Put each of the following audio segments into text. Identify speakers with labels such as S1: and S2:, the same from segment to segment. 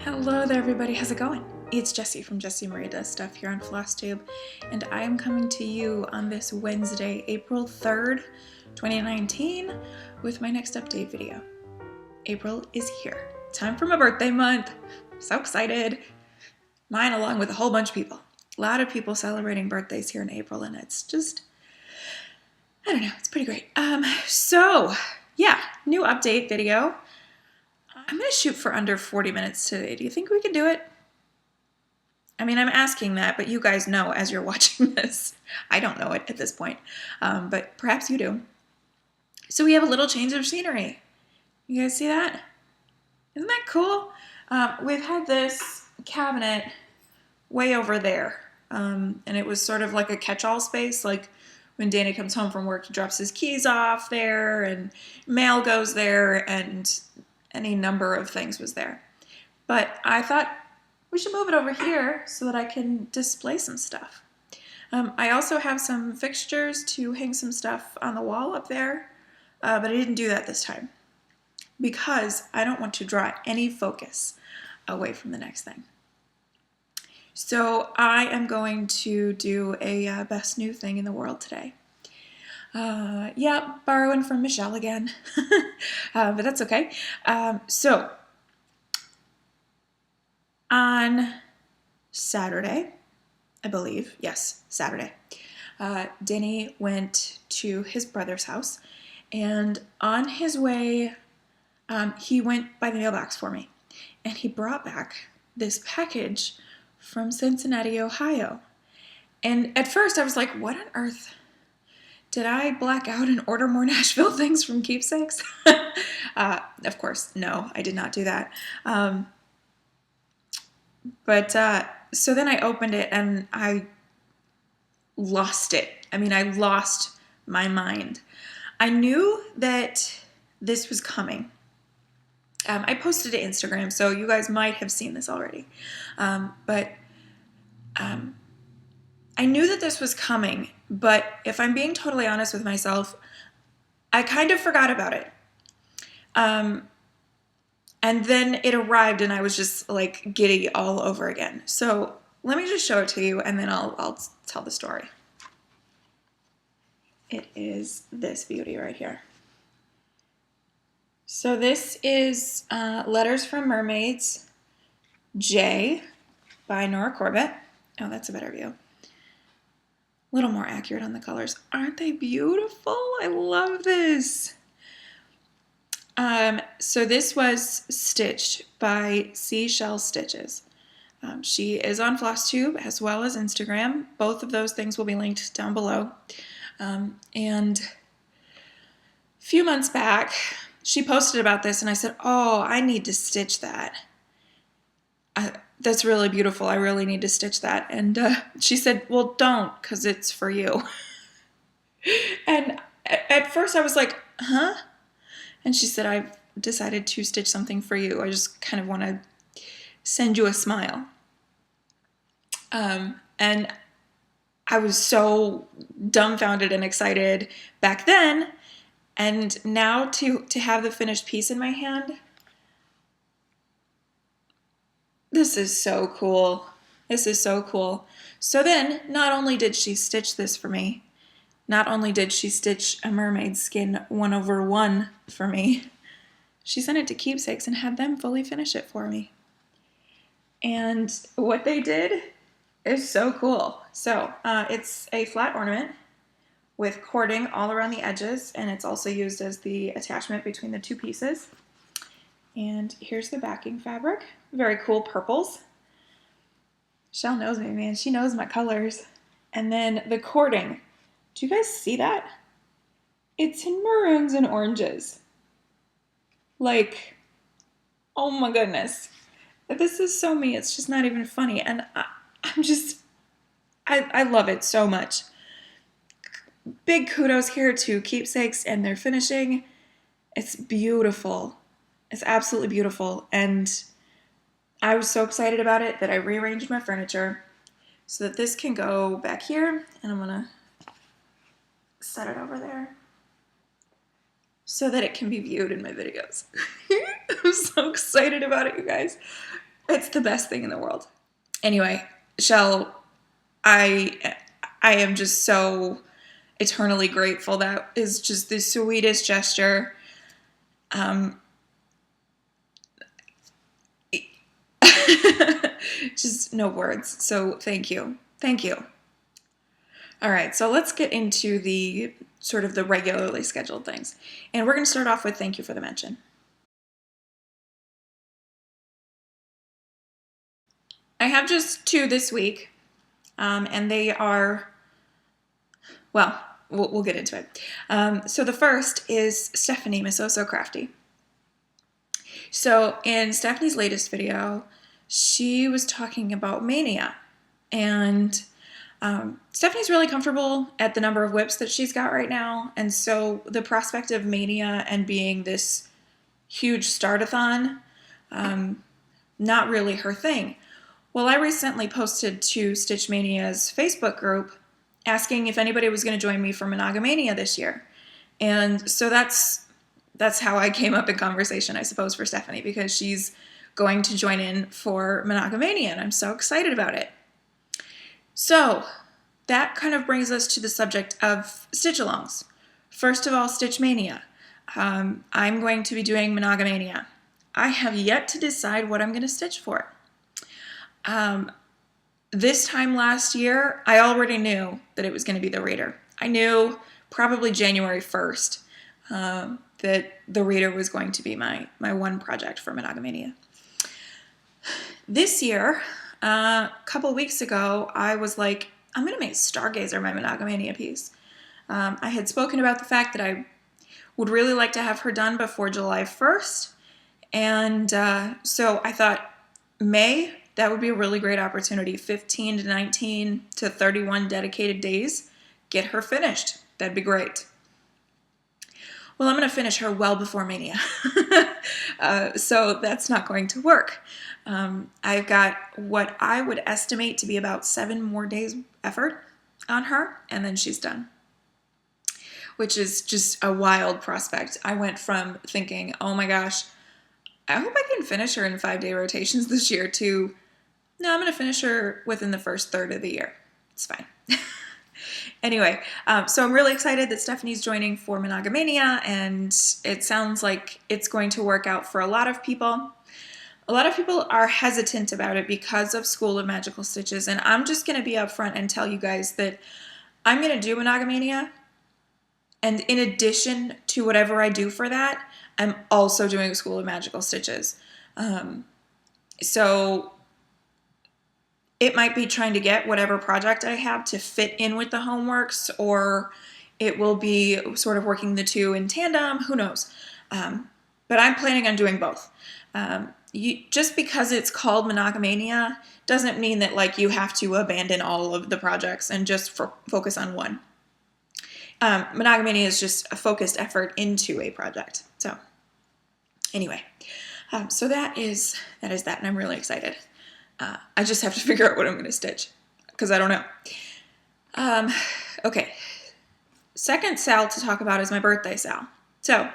S1: Hello there everybody, how's it going? It's Jessie from Jessie Marie Does Stuff here on FlossTube, and I am coming to you on this Wednesday, April 3rd, 2019, with my next update video. April is here. Time for my birthday month. So excited. Mine along with a whole bunch of people. A lot of people celebrating birthdays here in April, and it's just, I don't know, it's pretty great. New update video. I'm going to shoot for under 40 minutes today. Do you think we can do it? I mean, I'm asking that, but you guys know as you're watching this. I don't know it at this point, but perhaps you do. So we have a little change of scenery. You guys see that? Isn't that cool? We've had this cabinet way over there, and it was sort of like a catch-all space. Like when Danny comes home from work, he drops his keys off there, and mail goes there, and any number of things was there. But I thought we should move it over here so that I can display some stuff. I also have some fixtures to hang some stuff on the wall up there, but I didn't do that this time because I don't want to draw any focus away from the next thing. So I am going to do a best new thing in the world today. Borrowing from Michelle again, but that's okay. So on Saturday, I believe, yes, Saturday, Denny went to his brother's house, and on his way, he went by the mailbox for me, and he brought back this package from Cincinnati, Ohio. And at first I was like, what on earth? Did I black out and order more Nashville things from Keepsakes? Of course, no, I did not do that. So then I opened it and I lost it. I mean, I lost my mind. I knew that this was coming. I posted to Instagram, so you guys might have seen this already. I knew that this was coming, but if I'm being totally honest with myself, I kind of forgot about it. And then it arrived and I was just like giddy all over again. So let me just show it to you and then I'll tell the story. It is this beauty right here. So this is Letters from Mermaids, J by Nora Corbett. Oh, that's a better view. A little more accurate on the colors. Aren't they beautiful? I love this. So this was stitched by Seashell Stitches. She is on FlossTube as well as Instagram. Both of those things will be linked down below. And a few months back, she posted about this and I said, oh, I need to stitch that. That's really beautiful. I really need to stitch that. And she said, well, don't, because it's for you. And at first I was like, huh? And she said, I've decided to stitch something for you. I just kind of want to send you a smile. And I was so dumbfounded and excited back then. And now to have the finished piece in my hand, this is so cool. This is so cool. So then, not only did she stitch this for me, not only did she stitch a mermaid skin 1/1 for me, she sent it to Keepsakes and had them fully finish it for me. And what they did is so cool. So it's a flat ornament with cording all around the edges, and it's also used as the attachment between the two pieces. And here's the backing fabric. Very cool purples. Shell knows me, man. She knows my colors. And then the cording. Do you guys see that? It's in maroons and oranges. Like, oh my goodness. This is so me. It's just not even funny. And I love it so much. Big kudos here to Keepsakes and their finishing. It's beautiful. It's absolutely beautiful, and I was so excited about it that I rearranged my furniture so that this can go back here, and I'm gonna set it over there so that it can be viewed in my videos. I'm so excited about it, you guys. It's the best thing in the world. Anyway, Shell, I am just so eternally grateful. That is just the sweetest gesture. Just no words. So thank you. Thank you. All right, so let's get into the sort of the regularly scheduled things. And we're going to start off with thank you for the mention. I have just 2 this week, and they are, well, we'll get into it. So the first is Stephanie, Miss Oh So Crafty. So in Stephanie's latest video, she was talking about mania, and Stephanie's really comfortable at the number of whips that she's got right now, and so the prospect of mania and being this huge start-a-thon, not really her thing. Well, I recently posted to Stitch Mania's Facebook group asking if anybody was going to join me for Monogamania this year, and so that's how I came up in conversation, I suppose, for Stephanie, because she's going to join in for Monogamania, and I'm so excited about it. So that kind of brings us to the subject of stitch-alongs. First of all, Stitch Mania. I'm going to be doing Monogamania. I have yet to decide what I'm going to stitch for it. This time last year, I already knew that it was going to be the reader. I knew probably January 1st that the reader was going to be my one project for Monogamania. This year, a couple weeks ago, I was like, I'm going to make Stargazer my Monogamania piece. I had spoken about the fact that I would really like to have her done before July 1st, and so I thought May, that would be a really great opportunity. 15 to 19 to 31 dedicated days, get her finished. That'd be great. Well, I'm going to finish her well before Mania, so that's not going to work. I've got what I would estimate to be about 7 more days effort on her, and then she's done, which is just a wild prospect. I went from thinking, oh my gosh, I hope I can finish her in 5-day rotations this year, to, no, I'm going to finish her within the first third of the year. It's fine. Anyway, so I'm really excited that Stephanie's joining for Monogamania, and it sounds like it's going to work out for a lot of people. A lot of people are hesitant about it because of School of Magical Stitches, and I'm just going to be upfront and tell you guys that I'm going to do Monogamania, and in addition to whatever I do for that, I'm also doing School of Magical Stitches. So it might be trying to get whatever project I have to fit in with the homeworks, or it will be sort of working the two in tandem, who knows. But I'm planning on doing both. Just because it's called Monogamania doesn't mean that like you have to abandon all of the projects and just focus on one. Monogamania is just a focused effort into a project. So anyway, so that is that, and I'm really excited. I just have to figure out what I'm going to stitch, because I don't know. Okay, second Sal to talk about is my birthday Sal. So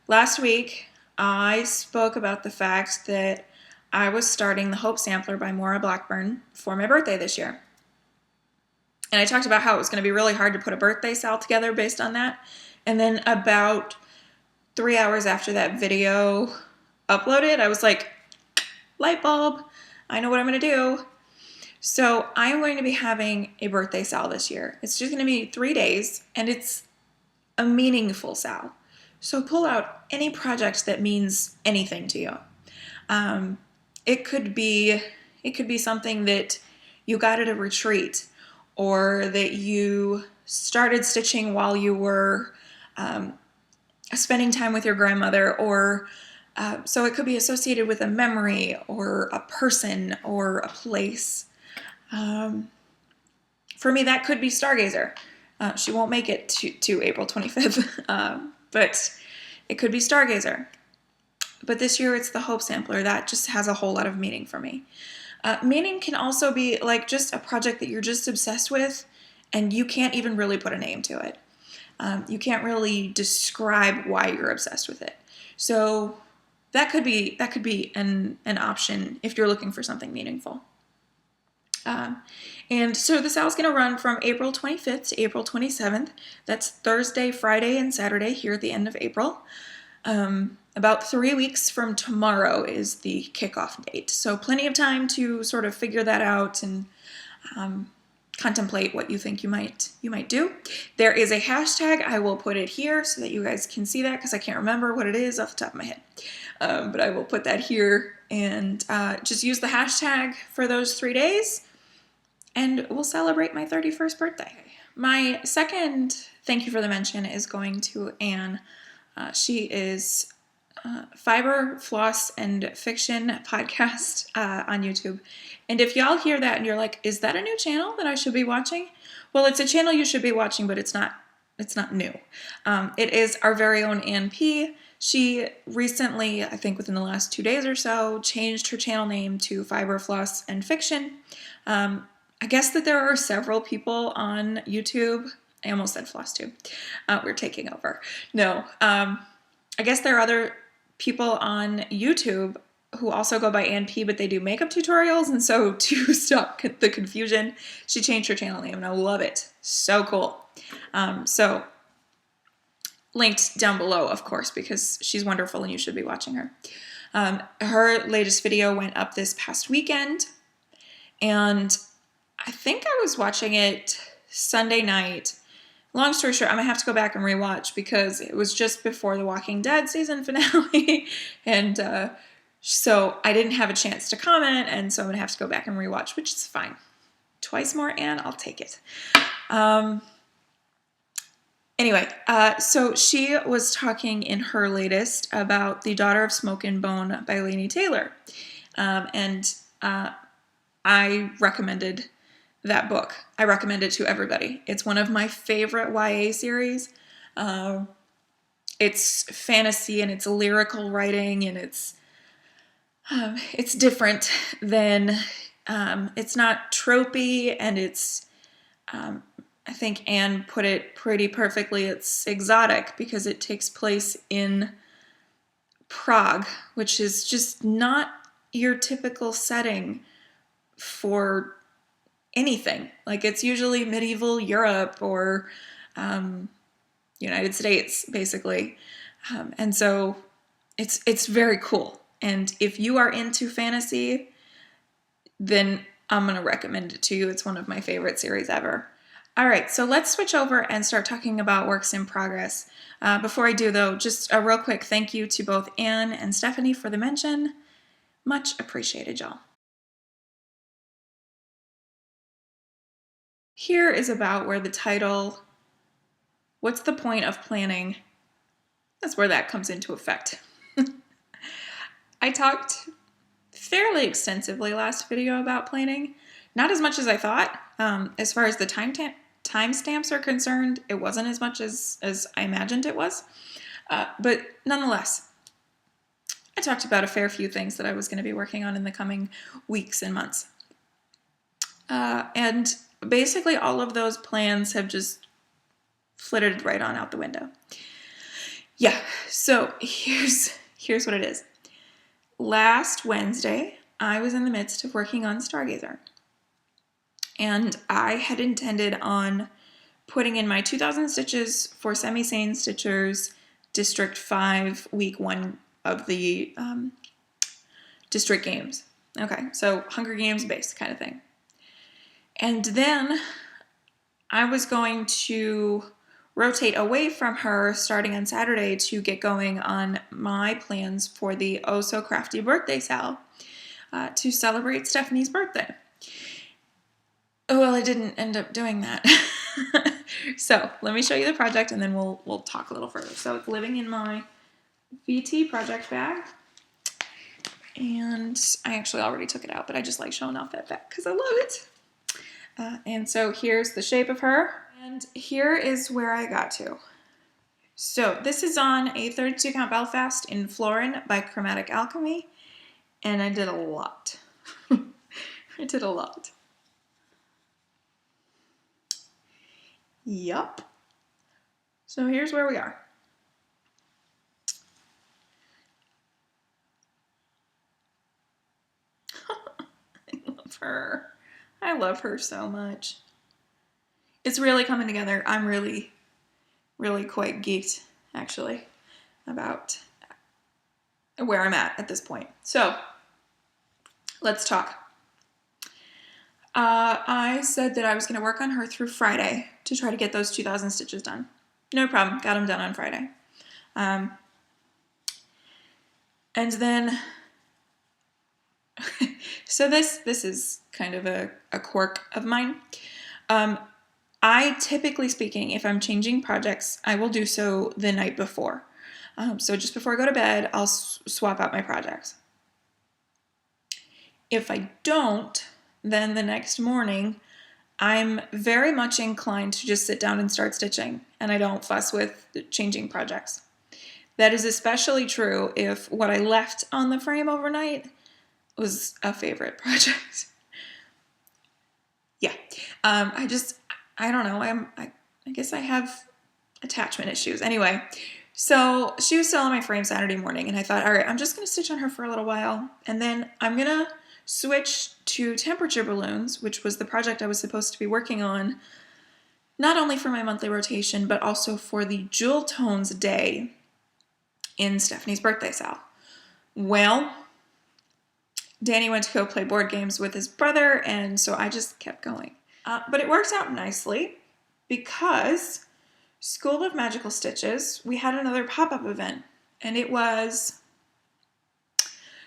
S1: last week I spoke about the fact that I was starting the Hope Sampler by Maura Blackburn for my birthday this year. And I talked about how it was going to be really hard to put a birthday Sal together based on that. And then about 3 hours after that video uploaded, I was like, light bulb, I know what I'm going to do. So I am going to be having a birthday Sal this year. It's just going to be 3 days, and it's a meaningful Sal. So pull out any project that means anything to you. It could be something that you got at a retreat, or that you started stitching while you were spending time with your grandmother, or so it could be associated with a memory or a person or a place. For me, that could be Stargazer. She won't make it to April 25th, but it could be Stargazer. But this year it's the Hope Sampler. That just has a whole lot of meaning for me. Meaning can also be like just a project that you're just obsessed with, and you can't even really put a name to it. You can't really describe why you're obsessed with it. So that could be an option if you're looking for something meaningful. And so the sale is going to run from April 25th to April 27th. That's Thursday, Friday, and Saturday here at the end of April. About 3 weeks from tomorrow is the kickoff date. So plenty of time to sort of figure that out and contemplate what you think you might do. There is a hashtag. I will put it here so that you guys can see that because I can't remember what it is off the top of my head. But I will put that here and just use the hashtag for those 3 days. And we'll celebrate my 31st birthday. My second thank you for the mention is going to Anne. She is Fiber, Floss, and Fiction podcast on YouTube. And if y'all hear that and you're like, is that a new channel that I should be watching? Well, it's a channel you should be watching, but it's not new. It is our very own Ann P. She recently, I think within the last 2 days or so, changed her channel name to Fiber, Floss, and Fiction. I guess that there are several people on YouTube. I almost said FlossTube. We're taking over. No, I guess there are other people on YouTube who also go by Ann P, but they do makeup tutorials. And so to stop the confusion, she changed her channel name, and I love it. So cool. So linked down below, of course, because she's wonderful and you should be watching her. Her latest video went up this past weekend, and I think I was watching it Sunday night. Long story short, I'm going to have to go back and rewatch because it was just before the Walking Dead season finale. And so I didn't have a chance to comment, and so I'm going to have to go back and rewatch, which is fine. Twice more, Anne, I'll take it. Anyway, so she was talking in her latest about The Daughter of Smoke and Bone by Laini Taylor. And I recommended that book. I recommend it to everybody. It's one of my favorite YA series. It's fantasy and it's lyrical writing, and it's different than, it's not tropey, and it's, I think Anne put it pretty perfectly, it's exotic because it takes place in Prague, which is just not your typical setting for anything. Like, it's usually medieval Europe or United States, basically. And so it's very cool. And if you are into fantasy, then I'm going to recommend it to you. It's one of my favorite series ever. All right, so let's switch over and start talking about works in progress. Before I do, though, just a real quick thank you to both Anne and Stephanie for the mention. Much appreciated, y'all. Here is about where the title, what's the point of planning? That's where that comes into effect. I talked fairly extensively last video about planning. Not as much as I thought. As far as the timestamps are concerned, it wasn't as much as I imagined it was. But nonetheless, I talked about a fair few things that I was going to be working on in the coming weeks and months. And basically all of those plans have just flitted right on out the window. Yeah, so here's what it is. Last Wednesday, I was in the midst of working on Stargazer. And I had intended on putting in my 2,000 stitches for Semi-Sane Stitchers District 5 Week 1 of the district games. Okay, so Hunger Games based kind of thing. And then I was going to rotate away from her starting on Saturday to get going on my plans for the Oh So Crafty birthday sale to celebrate Stephanie's birthday. Oh, well, I didn't end up doing that. So let me show you the project and then we'll talk a little further. So it's living in my VT project bag. And I actually already took it out, but I just like showing off that bag because I love it. And so here's the shape of her. And here is where I got to. So this is on a 32 count Belfast in Florin by Chromatic Alchemy. And I did a lot. I did a lot. Yup. So here's where we are. love her. I love her so much. It's really coming together. I'm really, really quite geeked, actually, about where I'm at this point. So, let's talk. I said that I was going to work on her through Friday to try to get those 2,000 stitches done. No problem. Got them done on Friday. And then, so this is kind of a quirk of mine. I, typically speaking, if I'm changing projects, I will do so the night before. So just before I go to bed, I'll swap out my projects. If I don't, then the next morning, I'm very much inclined to just sit down and start stitching, and I don't fuss with changing projects. That is especially true if what I left on the frame overnight was a favorite project. Yeah, I don't know, I guess I have attachment issues. Anyway, so she was still on my frame Saturday morning, and I thought, all right, I'm just going to stitch on her for a little while, and then I'm going to switch to temperature balloons, which was the project I was supposed to be working on, not only for my monthly rotation, but also for the Jewel Tones Day in Stephanie's birthday sale. Well, Danny went to go play board games with his brother, and so I just kept going. But it worked out nicely because School of Magical Stitches, we had another pop-up event, and it was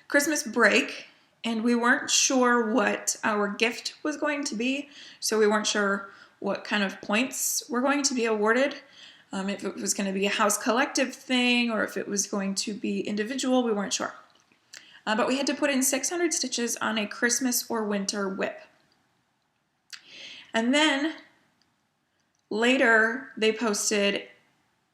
S1: Christmas break, and we weren't sure what our gift was going to be, so we weren't sure what kind of points were going to be awarded. If it was going to be a house collective thing or if it was going to be individual, we weren't sure. But we had to put in 600 stitches on a Christmas or winter whip. And then later they posted,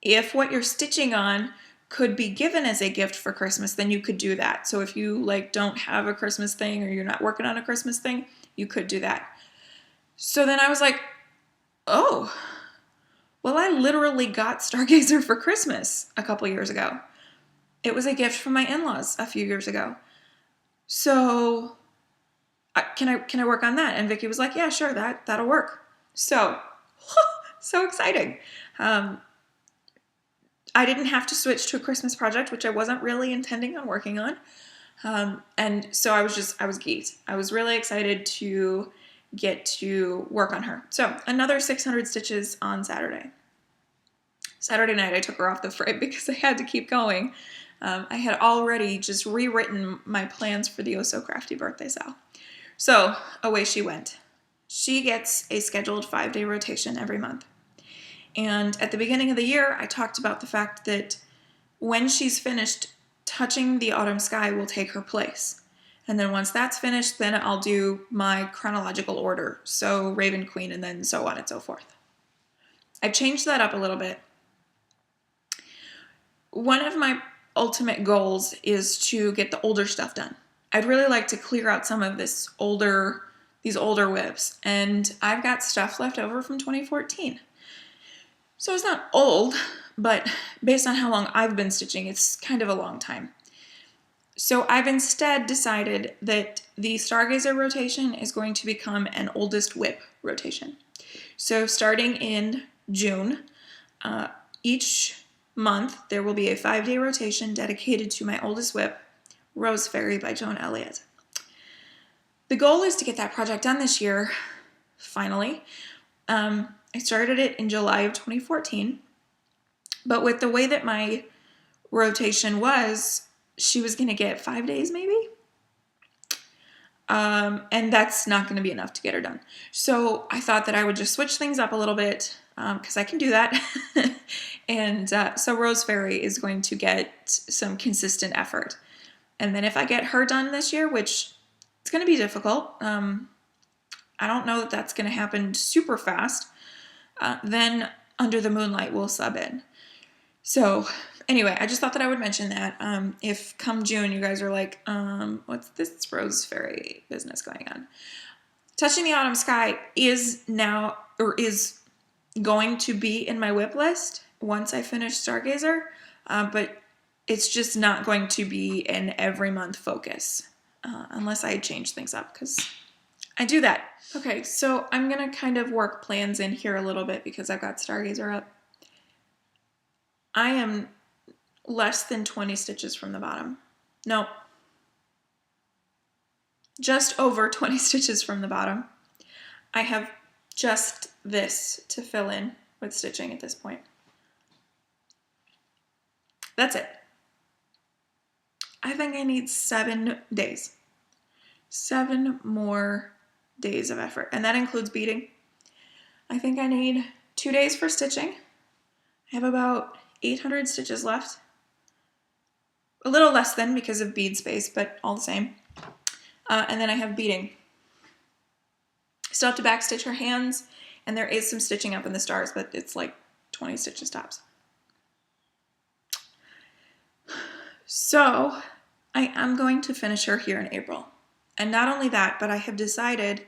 S1: if what you're stitching on could be given as a gift for Christmas, then you could do that. So if you don't have a Christmas thing or you're not working on a Christmas thing, you could do that. So then I was like, oh, well, I literally got Stargazer for Christmas a couple years ago. It was a gift from my in-laws a few years ago. So can I work on that? And Vicky was like, yeah, sure, that'll work. So, so exciting. I didn't have to switch to a Christmas project, which I wasn't really intending on working on. And so I was geeked. I was really excited to get to work on her. So another 600 stitches on Saturday. Saturday night I took her off the frame because I had to keep going. I had already just rewritten my plans for the Oh So Crafty birthday sale. So away she went. She gets a scheduled 5-day rotation every month. And at the beginning of the year, I talked about the fact that when she's finished, Touching the Autumn Sky will take her place. And then once that's finished, then I'll do my chronological order. So Raven Queen and then so on and so forth. I've changed that up a little bit. One of my ultimate goals is to get the older stuff done. I'd really like to clear out some of these older whips. And I've got stuff left over from 2014. So it's not old, but based on how long I've been stitching, it's kind of a long time. So I've instead decided that the Stargazer rotation is going to become an oldest whip rotation. So starting in June, each month there will be a 5-day rotation dedicated to my oldest whip, Rose Fairy by Joan Elliott. The goal is to get that project done this year, finally. I started it in July of 2014, but with the way that my rotation was, she was going to get 5 days maybe, and that's not going to be enough to get her done. So I thought that I would just switch things up a little bit, because I can do that, and so Rose Fairy is going to get some consistent effort. And then if I get her done this year, which it's going to be difficult, I don't know that that's going to happen super fast, then Under the Moonlight will sub in. So anyway, I just thought that I would mention that. If come June you guys are like, what's this Rose Fairy business going on? Touching the Autumn Sky is now, or is going to be in my whip list once I finish Stargazer, but it's just not going to be an every month focus, unless I change things up, because I do that. Okay, so I'm gonna kind of work plans in here a little bit because I've got Stargazer up. I am less than 20 stitches from the bottom. No, just over 20 stitches from the bottom. I have just this to fill in with stitching at this point. That's it. I think I need 7 days. 7 more days of effort, and that includes beading. I think I need 2 days for stitching. I have about 800 stitches left. A little less than because of bead space, but all the same. And then I have beading. Still have to backstitch her hands, and there is some stitching up in the stars, but it's like 20 stitches tops. So I am going to finish her here in April. And not only that, but I have decided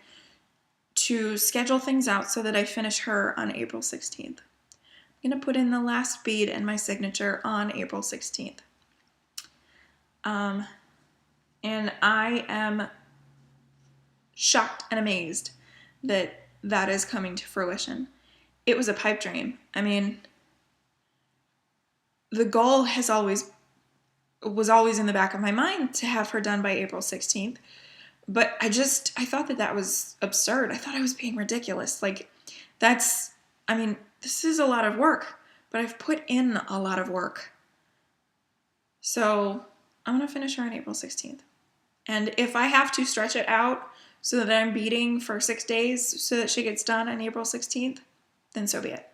S1: to schedule things out so that I finish her on April 16th. I'm going to put in the last bead and my signature on April 16th. And I am shocked and amazed that that is coming to fruition. It was a pipe dream. I mean, the goal was always in the back of my mind to have her done by April 16th. But I thought that was absurd. I thought I was being ridiculous. Like, this is a lot of work, but I've put in a lot of work. So I'm going to finish her on April 16th. And if I have to stretch it out so that I'm beading for 6 days so that she gets done on April 16th, then so be it.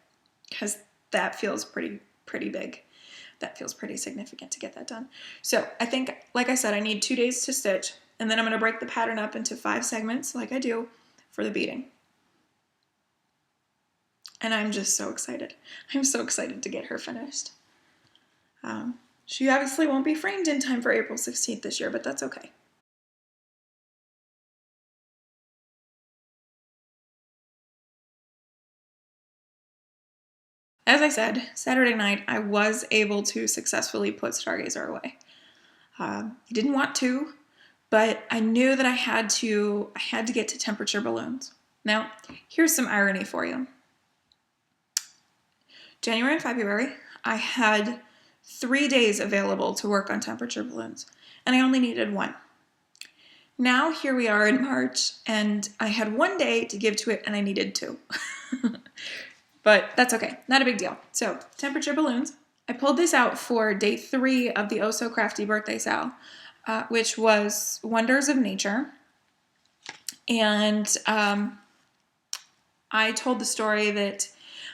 S1: Because that feels pretty big. That feels pretty significant to get that done. So I think, like I said, I need 2 days to stitch. And then I'm going to break the pattern up into 5 segments like I do for the beading. And I'm just so excited. I'm so excited to get her finished. She obviously won't be framed in time for April 16th this year, but that's okay. As I said, Saturday night I was able to successfully put Stargazer away. I didn't want to, but I knew that I had to get to temperature balloons. Now, here's some irony for you. January and February, I had 3 days available to work on temperature balloons, and I only needed 1. Now, here we are in March, and I had 1 day to give to it, and I needed 2. But that's okay, not a big deal. So, temperature balloons. I pulled this out for day 3 of the Oh So Crafty birthday sale, which was Wonders of Nature. And I told the story that,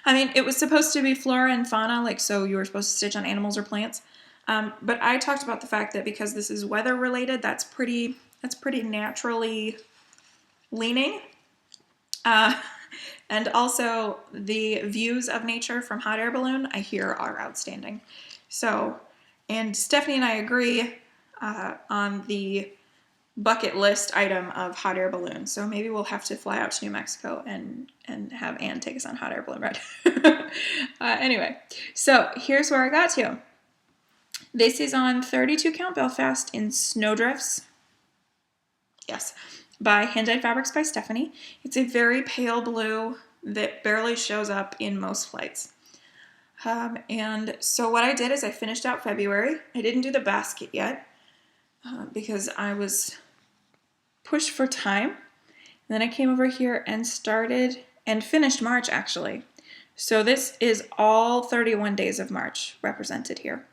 S1: it was supposed to be flora and fauna, like, so you were supposed to stitch on animals or plants. But I talked about the fact that because this is weather related, that's pretty naturally leaning. And also the views of nature from Hot Air Balloon, I hear, are outstanding. So, and Stephanie and I agree on the bucket list item of Hot Air Balloon. So maybe we'll have to fly out to New Mexico and have Anne take us on Hot Air Balloon ride. Anyway, so here's where I got to. This is on 32 count Belfast in Snowdrifts. Yes. By Hand-Dyed Fabrics by Stephanie. It's a very pale blue that barely shows up in most flights. And so what I did is I finished out February. I didn't do the basket yet because I was pushed for time. And then I came over here and started and finished March, actually. So this is all 31 days of March represented here.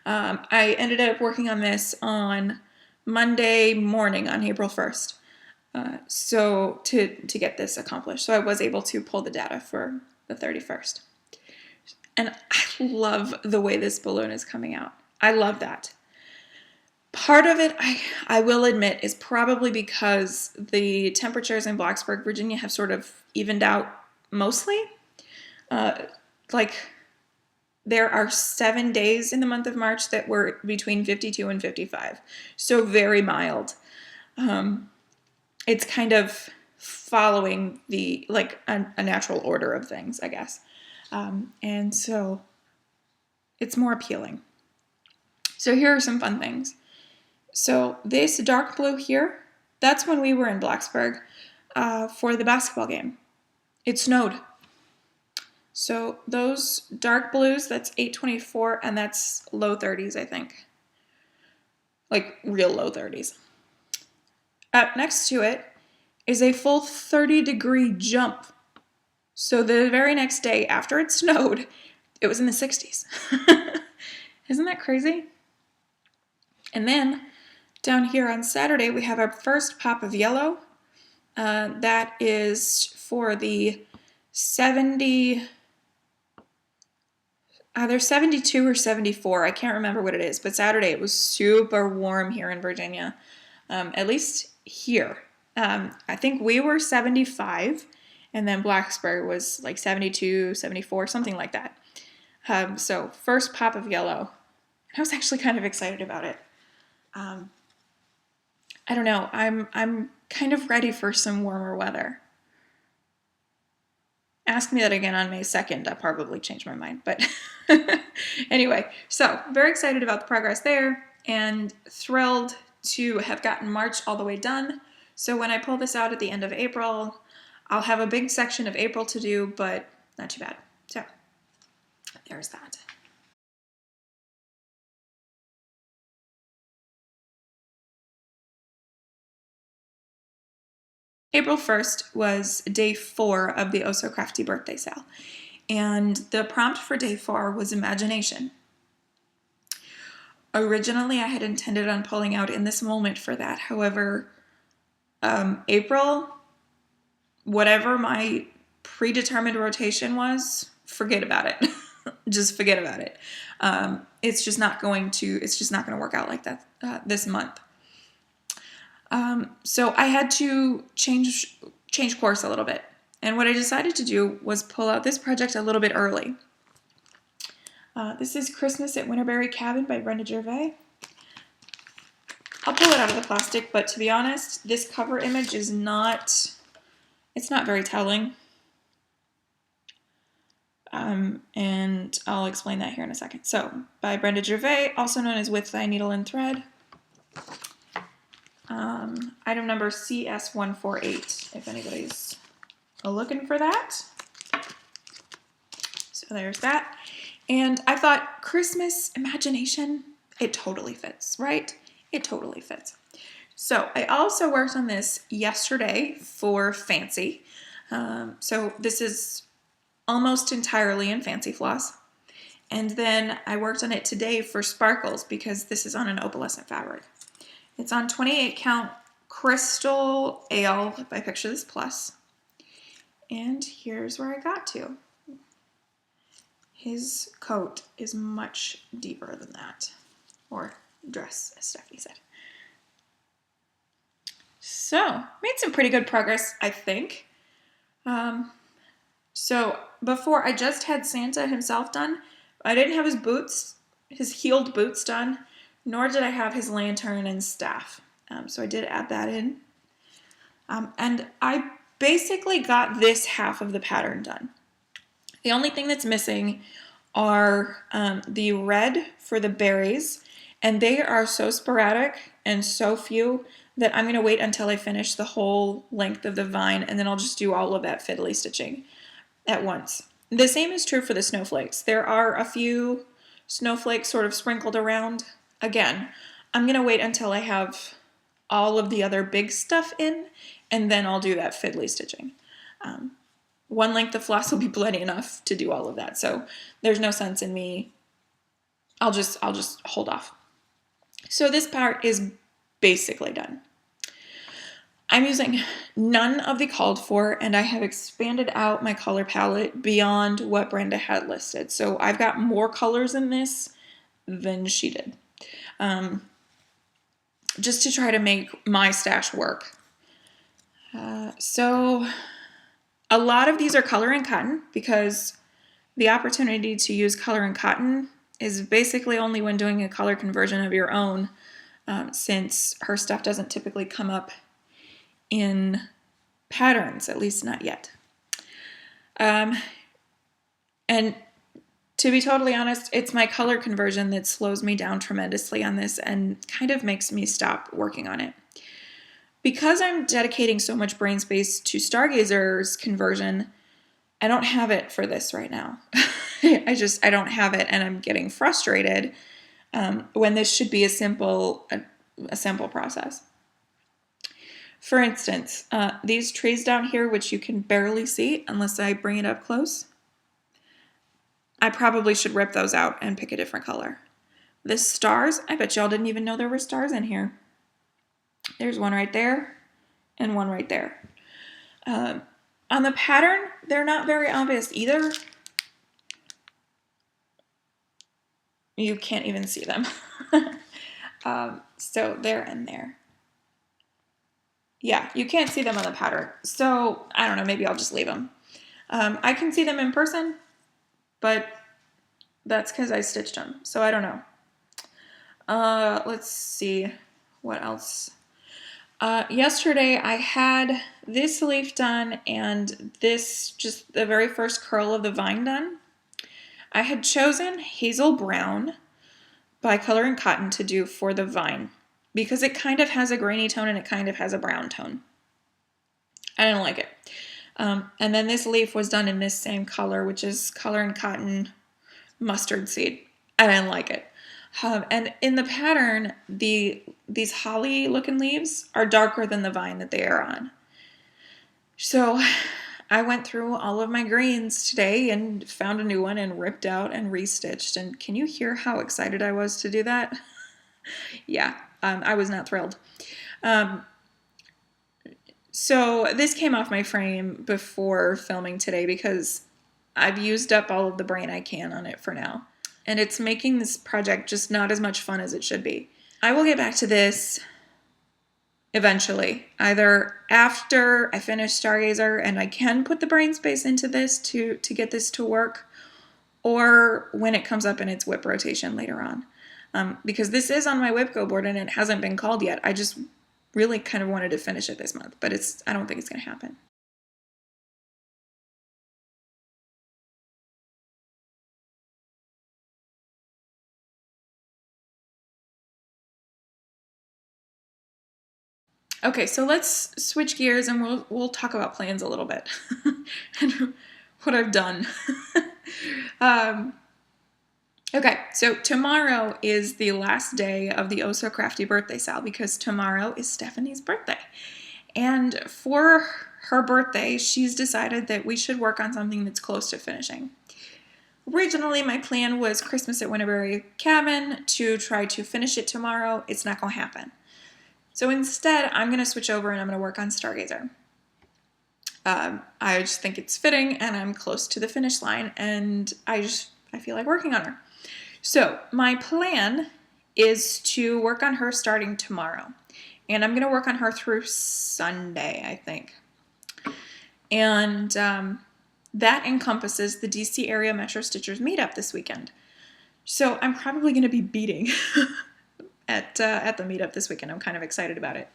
S1: I ended up working on this on Monday morning on April 1st. So to get this accomplished. So I was able to pull the data for the 31st. And I love the way this balloon is coming out. I love that. Part of it, I will admit, is probably because the temperatures in Blacksburg, Virginia have sort of evened out mostly. There are 7 days in the month of March that were between 52 and 55. So very mild. It's kind of following the, a natural order of things, I guess. And so it's more appealing. So here are some fun things. So this dark blue here That's when we were in Blacksburg for the basketball game. It snowed. So those dark blues, that's 824, and that's low 30s, I think. Like real low 30s. Up next to it is a full 30-degree jump. So the very next day after it snowed, it was in the 60s. Isn't that crazy? And then down here on Saturday, we have our first pop of yellow. That is for the 70... Either 72 or 74. I can't remember what it is. But Saturday, it was super warm here in Virginia. At least here. I think we were 75. And then Blacksburg was like 72, 74, something like that. So first pop of yellow. I was actually kind of excited about it. I don't know. I'm kind of ready for some warmer weather. Ask me that again on May 2nd. I'll probably change my mind. But anyway, so very excited about the progress there and thrilled to have gotten March all the way done. So when I pull this out at the end of April, I'll have a big section of April to do, but not too bad. So there's that. April 1st was day 4 of the Oh So Crafty birthday sale. And the prompt for day 4 was imagination. Originally, I had intended on pulling out in this moment for that. However, April, whatever my predetermined rotation was, forget about it. Just forget about it. It's just not going to work out like that this month. So I had to change course a little bit. And what I decided to do was pull out this project a little bit early. This is Christmas at Winterberry Cabin by Brenda Gervais. I'll pull it out of the plastic, but to be honest, this cover image is not very telling. And I'll explain that here in a second. So, by Brenda Gervais, also known as With Thy Needle and Thread. Item number CS148, if anybody's looking for that. So there's that. And I thought, Christmas imagination, it totally fits, right? It totally fits. So I also worked on this yesterday for Fancy. So this is almost entirely in Fancy Floss. And then I worked on it today for Sparkles because this is on an opalescent fabric. It's on 28 count Crystal Ale by Picture This Plus. And here's where I got to. His coat is much deeper than that. Or dress, as Stephanie said. So, made some pretty good progress, I think. So, before I just had Santa himself done. I didn't have his boots, his heeled boots done, nor did I have his lantern and staff. So I did add that in. And I basically got this half of the pattern done. The only thing that's missing are the red for the berries, and they are so sporadic and so few that I'm going to wait until I finish the whole length of the vine, and then I'll just do all of that fiddly stitching at once. The same is true for the snowflakes. There are a few snowflakes sort of sprinkled around. Again, I'm going to wait until I have all of the other big stuff in, and then I'll do that fiddly stitching. One length of floss will be plenty enough to do all of that, so there's no sense in me. I'll just hold off. So this part is basically done. I'm using none of the called for, and I have expanded out my color palette beyond what Brenda had listed. So I've got more colors in this than she did. Just to try to make my stash work. So a lot of these are color and cotton because the opportunity to use color and cotton is basically only when doing a color conversion of your own, since her stuff doesn't typically come up in patterns, at least not yet. And to be totally honest, it's my color conversion that slows me down tremendously on this and kind of makes me stop working on it. because I'm dedicating so much brain space to Stargazer's conversion, I don't have it for this right now. I don't have it, and I'm getting frustrated when this should be a simple process. For instance, these trees down here, which you can barely see unless I bring it up close, I probably should rip those out and pick a different color. The stars, I bet y'all didn't even know there were stars in here. There's one right there and one right there. On the pattern, they're not very obvious either. You can't even see them. So there and there. Yeah, you can't see them on the pattern. So I don't know, maybe I'll just leave them. I can see them in person, but that's because I stitched them. So I don't know. Let's see what else. Yesterday I had this leaf done and this, just the very first curl of the vine done. I had chosen hazel brown by Color and Cotton to do for the vine because it kind of has a grainy tone and it kind of has a brown tone. I didn't like it. And then this leaf was done in this same color, which is Color and Cotton mustard seed. I didn't like it. And in the pattern, these holly looking leaves are darker than the vine that they are on. So I went through all of my greens today and found a new one and ripped out and restitched. And can you hear how excited I was to do that? Yeah, I was not thrilled. So this came off my frame before filming today because I've used up all of the brain I can on it for now. And it's making this project just not as much fun as it should be. I will get back to this eventually, either after I finish Stargazer and I can put the brain space into this to get this to work, or when it comes up in its whip rotation later on. Because this is on my whip go board and it hasn't been called yet. I just really kind of wanted to finish it this month, but I don't think it's going to happen. Okay, so let's switch gears and we'll talk about plans a little bit and what I've done. Okay, so tomorrow is the last day of the Oh So Crafty birthday sale because tomorrow is Stephanie's birthday. And for her birthday, she's decided that we should work on something that's close to finishing. Originally, my plan was Christmas at Winterberry Cabin to try to finish it tomorrow. It's not going to happen. So instead, I'm going to switch over and I'm going to work on Stargazer. I just think it's fitting and I'm close to the finish line and I feel like working on her. So my plan is to work on her starting tomorrow. And I'm going to work on her through Sunday, I think. And that encompasses the DC area Metro Stitchers meetup this weekend. So I'm probably going to be beating at the meetup this weekend. I'm kind of excited about it.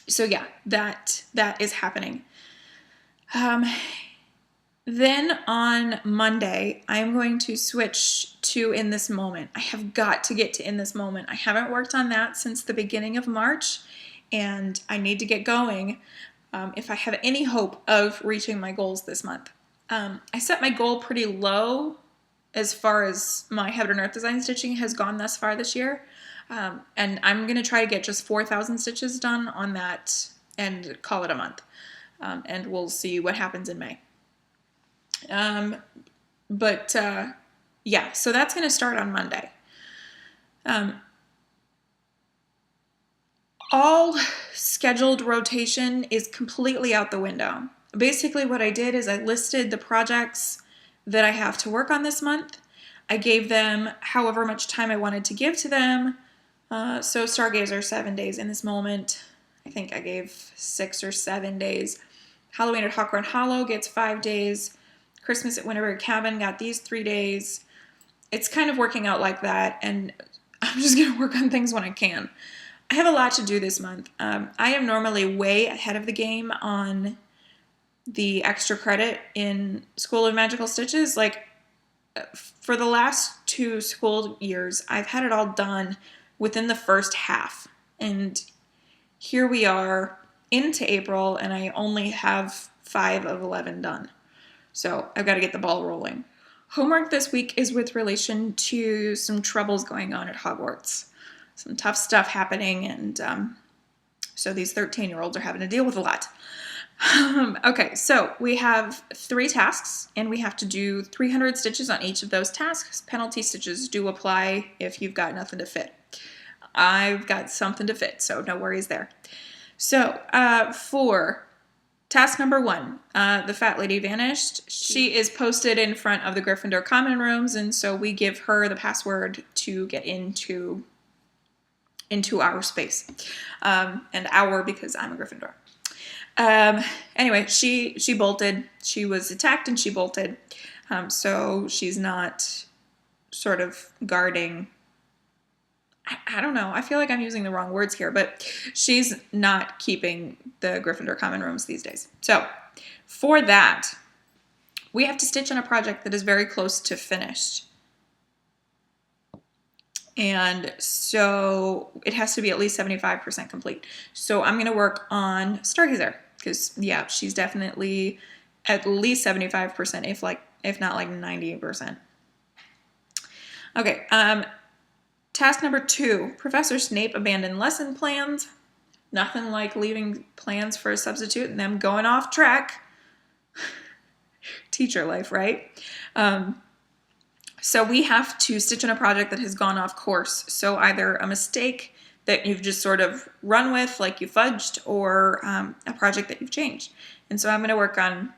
S1: So yeah, that is happening. Then on Monday, I'm going to switch to In This Moment. I have got to get to In This Moment. I haven't worked on that since the beginning of March, and I need to get going if I have any hope of reaching my goals this month. I set my goal pretty low as far as my Heaven and Earth design stitching has gone thus far this year. And I'm going to try to get just 4,000 stitches done on that and call it a month. And we'll see what happens in May. Yeah, so that's going to start on Monday. All scheduled rotation is completely out the window. Basically what I did is I listed the projects that I have to work on this month. I gave them however much time I wanted to give to them. So Stargazer 7 days In This Moment. I think I gave 6 or 7 days. Halloween at Hawk Run Hollow gets 5 days. Christmas at Winterberry Cabin got these 3 days. It's kind of working out like that, and I'm just going to work on things when I can. I have a lot to do this month. I am normally way ahead of the game on the extra credit in School of Magical Stitches. Like, for the last 2 school years, I've had it all done within the first half. And here we are into April, and I only have 5 of 11 done. So I've got to get the ball rolling. Homework this week is with relation to some troubles going on at Hogwarts. Some tough stuff happening, and so these 13-year-olds are having to deal with a lot. Okay, so we have 3 tasks, and we have to do 300 stitches on each of those tasks. Penalty stitches do apply if you've got nothing to fit. I've got something to fit, so no worries there. So for task number 1, the fat lady vanished. She is posted in front of the Gryffindor common rooms, and so we give her the password to get into our space. And our because I'm a Gryffindor. Anyway, she bolted. She was attacked and she bolted. So she's not sort of guarding. I don't know. I feel like I'm using the wrong words here, but she's not keeping the Gryffindor common rooms these days. So for that, we have to stitch on a project that is very close to finished. And so it has to be at least 75% complete. So I'm going to work on Stargazer because, yeah, she's definitely at least 75%, if not like 90%. Okay, task number 2, Professor Snape abandoned lesson plans. Nothing like leaving plans for a substitute and them going off track. Teacher life, right? So we have to stitch on a project that has gone off course. So either a mistake that you've just sort of run with, like you fudged, or a project that you've changed. And so I'm going to work on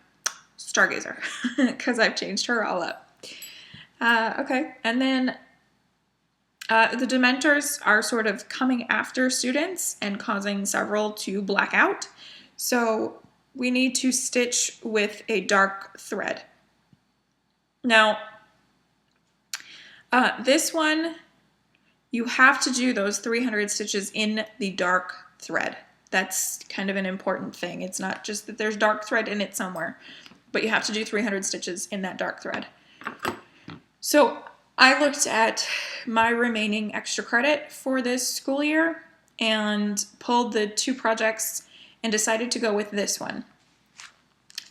S1: Stargazer because I've changed her all up. Okay, and then the Dementors are sort of coming after students and causing several to black out. So we need to stitch with a dark thread. Now, this one, you have to do those 300 stitches in the dark thread. That's kind of an important thing. It's not just that there's dark thread in it somewhere, but you have to do 300 stitches in that dark thread. So I looked at my remaining extra credit for this school year and pulled the 2 projects and decided to go with this one.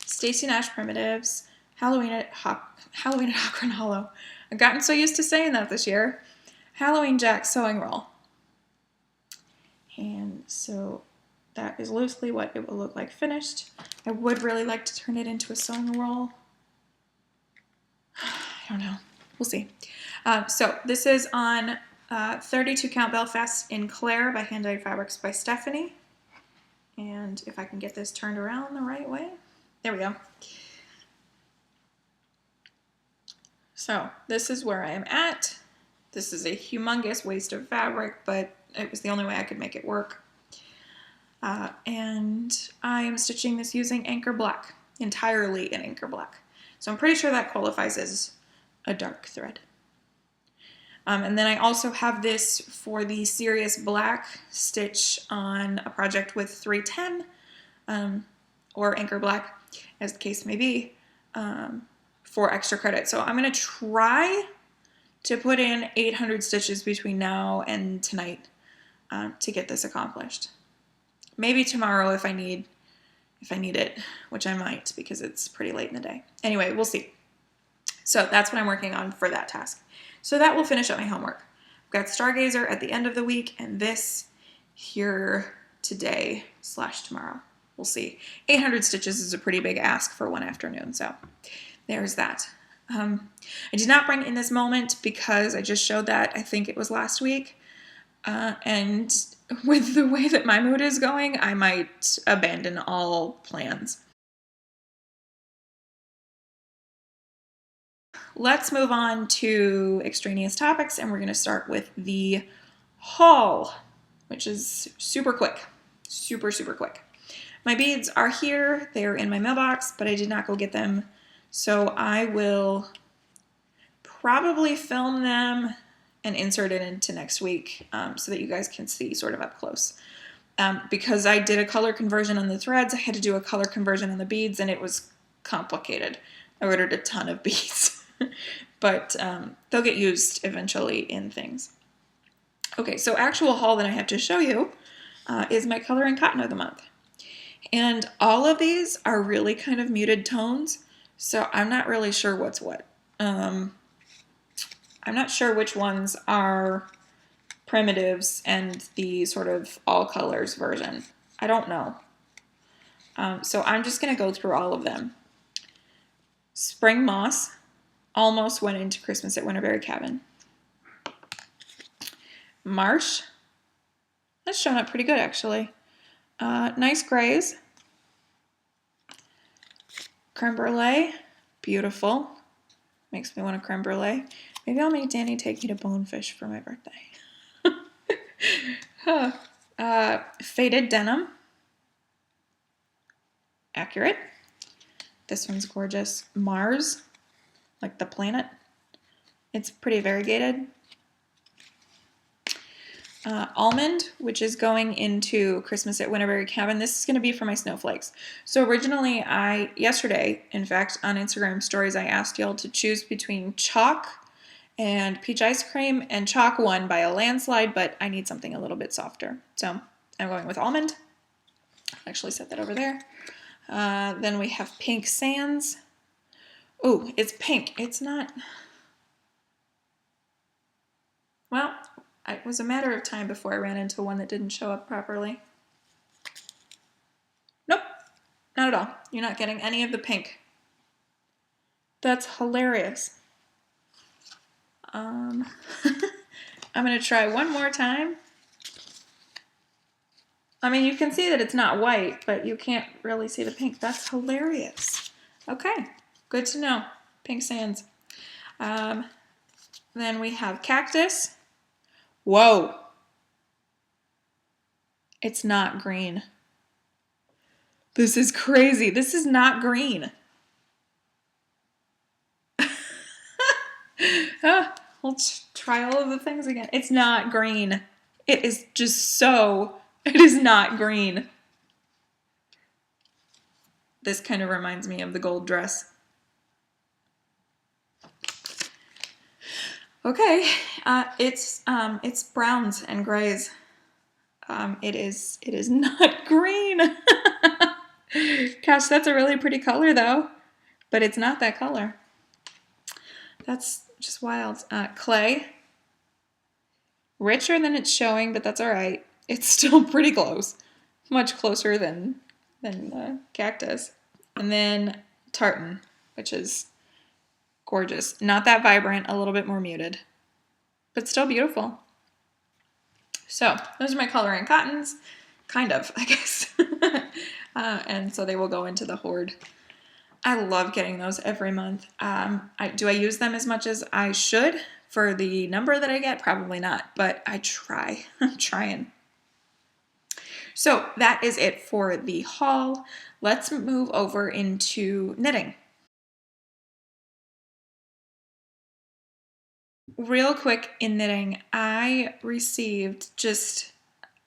S1: Stacey Nash Primitives, Halloween at Hawkrun Hollow. I've gotten so used to saying that this year. Halloween Jack sewing roll. And so that is loosely what it will look like finished. I would really like to turn it into a sewing roll. I don't know. We'll see. So this is on 32 Count Belfast in Claire by Hand-Dyed Fabrics by Stephanie. And if I can get this turned around the right way. There we go. So this is where I am at. This is a humongous waste of fabric, but it was the only way I could make it work. And I am stitching this using Anchor Black, entirely in Anchor Black. So I'm pretty sure that qualifies as a dark thread. And then I also have this for the Serious Black stitch on a project with 310 or Anchor Black, as the case may be, for extra credit. So I'm going to try to put in 800 stitches between now and tonight to get this accomplished. Maybe tomorrow if I need it, which I might because it's pretty late in the day. Anyway, we'll see. So that's what I'm working on for that task. So that will finish up my homework. I've got Stargazer at the end of the week and this here today/tomorrow. We'll see. 800 stitches is a pretty big ask for one afternoon, so there's that. I did not bring in this moment because I just showed that, I think it was last week, and with the way that my mood is going, I might abandon all plans. Let's move on to extraneous topics, and we're going to start with the haul, which is super quick. Super quick. My beads are here. They are in my mailbox, but I did not go get them. So I will probably film them and insert it into next week so that you guys can see sort of up close. Because I did a color conversion on the threads, I had to do a color conversion on the beads, and it was complicated. I ordered a ton of beads, but they'll get used eventually in things. Okay, so actual haul that I have to show you. is my Color and Cotton of the month. And all of these are really kind of muted tones, so I'm not really sure what's what. I'm not sure which ones are primitives and the sort of all colors version. I don't know. So I'm just going to go through all of them. Spring Moss almost went into Christmas at Winterberry Cabin. Marsh, that's showing up pretty good actually. Nice grays. Creme brulee, beautiful. Makes me want a creme brulee. Maybe I'll make Danny take me to Bonefish for my birthday. Faded denim. Accurate. This one's gorgeous. Mars, like the planet. It's pretty variegated. Almond, which is going into Christmas at Winterberry Cabin. This is going to be for my snowflakes. So originally, yesterday, in fact, on Instagram stories, I asked y'all to choose between chalk and peach ice cream, and chalk won by a landslide, but I need something a little bit softer. So I'm going with almond. I'll actually set that over there. Then we have Pink Sands. Oh, it's pink. It's not... Well, it was a matter of time before I ran into one that didn't show up properly. Nope, not at all. You're not getting any of the pink. That's hilarious. I'm going to try one more time. I mean, you can see that it's not white, but you can't really see the pink. That's hilarious. Okay, good to know. Pink Sands. Then we have Cactus. Whoa. It's not green. This is crazy. This is not green. We'll try all of the things again. It's not green. It is just so... It is not green. This kind of reminds me of the gold dress. Okay, it's browns and grays. It is not green. Gosh, that's a really pretty color though, but it's not that color. That's just wild. Clay, richer than it's showing, but that's all right. It's still pretty close, much closer than Cactus. And then tartan, which is gorgeous. Not that vibrant, a little bit more muted, but still beautiful. So those are my Color and Cottons, kind of, I guess. And so they will go into the hoard. I love getting those every month. Do I use them as much as I should for the number that I get? Probably not, but I try. I'm trying. So that is it for the haul. Let's move over into knitting. Real quick in knitting, I received just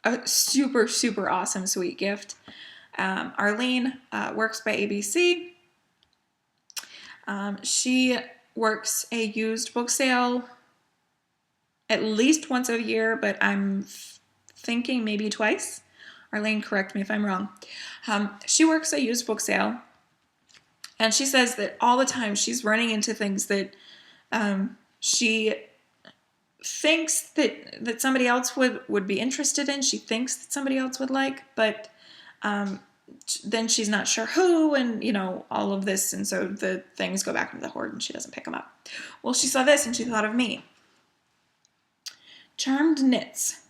S1: a super, super awesome sweet gift. Arlene works by ABC. She works a used book sale at least once a year, but I'm thinking maybe twice. Arlene, correct me if I'm wrong. She works a used book sale, and she says that all the time she's running into things that she thinks that somebody else would be interested in. She thinks that somebody else would like, but then she's not sure who, and all of this, and so the things go back into the hoard and she doesn't pick them up. Well, she saw this and she thought of me. Charmed Knits,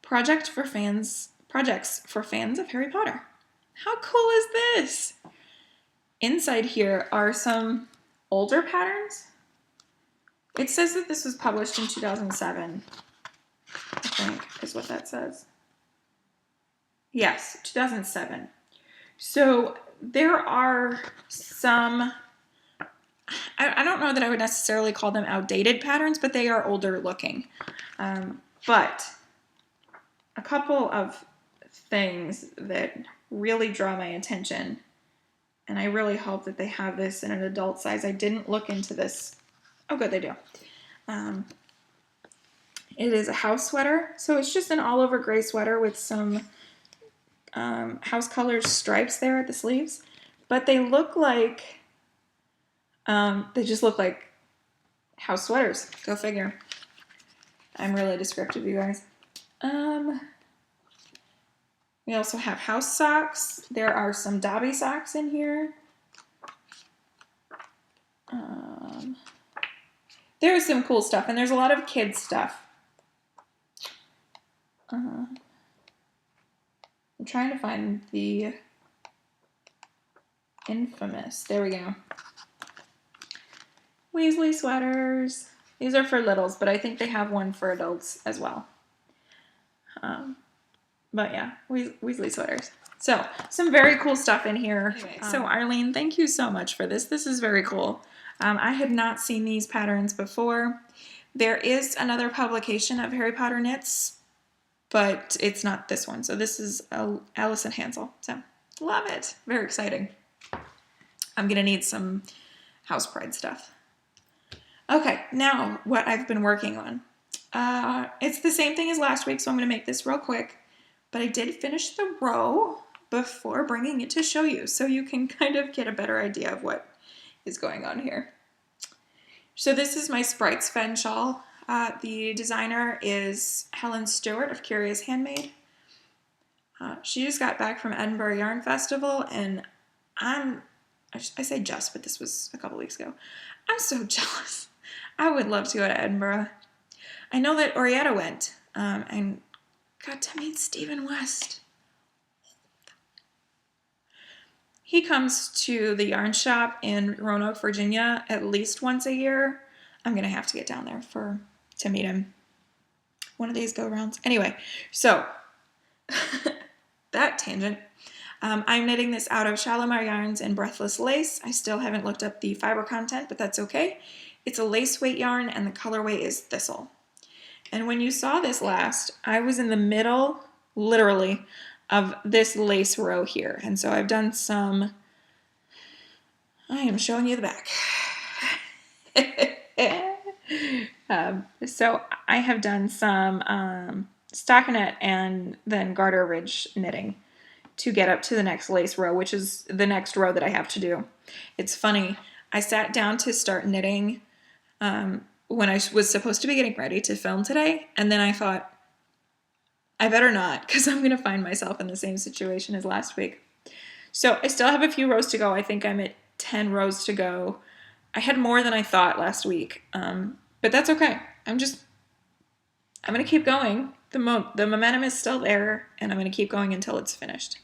S1: projects for fans of Harry Potter. How cool is this? Inside here are some older patterns. It says that this was published in 2007, I think is what that says. Yes, 2007. So there are some, I don't know that I would necessarily call them outdated patterns, but they are older looking. But a couple of things that really draw my attention, and I really hope that they have this in an adult size. I didn't look into this. Oh, good, they do. It is a house sweater, so it's just an all-over gray sweater with some house colors stripes there at the sleeves, but they look like, they just look like house sweaters. Go figure. I'm really descriptive, you guys. We also have house socks. There are some Dobby socks in here. There's some cool stuff, and there's a lot of kids stuff. I'm trying to find the infamous. There we go. Weasley sweaters. These are for littles, but I think they have one for adults as well. But yeah, Weasley sweaters. So, some very cool stuff in here. Anyway, so Arlene, thank you so much for this. This is very cool. I had not seen these patterns before. There is another publication of Harry Potter knits, but it's not this one. So this is Alice and Hansel. So, love it. Very exciting. I'm going to need some House Pride stuff. Okay, now what I've been working on. It's the same thing as last week, so I'm going to make this real quick. But I did finish the row before bringing it to show you, so you can kind of get a better idea of what is going on here. So this is my Sprite Sven shawl. The designer is Helen Stewart of Curious Handmade. She just got back from Edinburgh Yarn Festival, and I say just, but this was a couple weeks ago. I'm so jealous. I would love to go to Edinburgh. I know that Orietta went, and got to meet Stephen West. He comes to the yarn shop in Roanoke, Virginia at least once a year. I'm going to have to get down there to meet him one of these go-rounds. Anyway, so that tangent. I'm knitting this out of Shalimar yarns and Breathless lace. I still haven't looked up the fiber content, but that's okay. It's a lace weight yarn, and the colorway is Thistle. And when you saw this last, I was in the middle, literally, of this lace row here. And so I've done some, I am showing you the back. So I have done some stockinette and then garter ridge knitting to get up to the next lace row, which is the next row that I have to do. It's funny, I sat down to start knitting when I was supposed to be getting ready to film today, and then I thought, I better not, because I'm going to find myself in the same situation as last week. So I still have a few rows to go. I think I'm at 10 rows to go. I had more than I thought last week, but that's okay. I'm going to keep going. The momentum is still there, and I'm going to keep going until it's finished.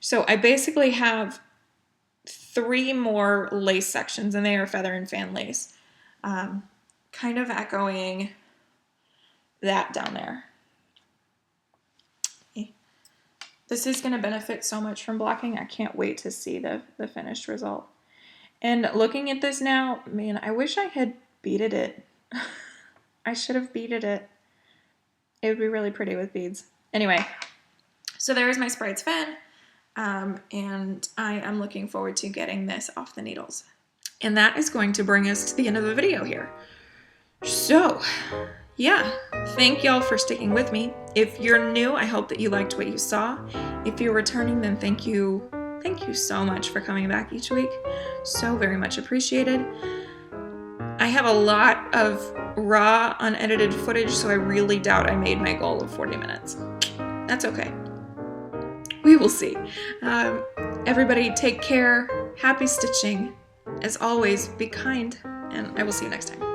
S1: So I basically have 3 more lace sections, and they are feather and fan lace. Kind of echoing that down there. This is going to benefit so much from blocking. I can't wait to see the finished result. And looking at this now, man, I wish I had beaded it. I should have beaded it. It would be really pretty with beads. Anyway, so there's my Sprite Sven, and I am looking forward to getting this off the needles. And that is going to bring us to the end of the video here. So, yeah, thank y'all for sticking with me. If you're new, I hope that you liked what you saw. If you're returning, then thank you so much for coming back each week. So very much appreciated. I have a lot of raw, unedited footage, so I really doubt I made my goal of 40 minutes. That's okay. We will see. Everybody take care. Happy stitching. As always, be kind, and I will see you next time.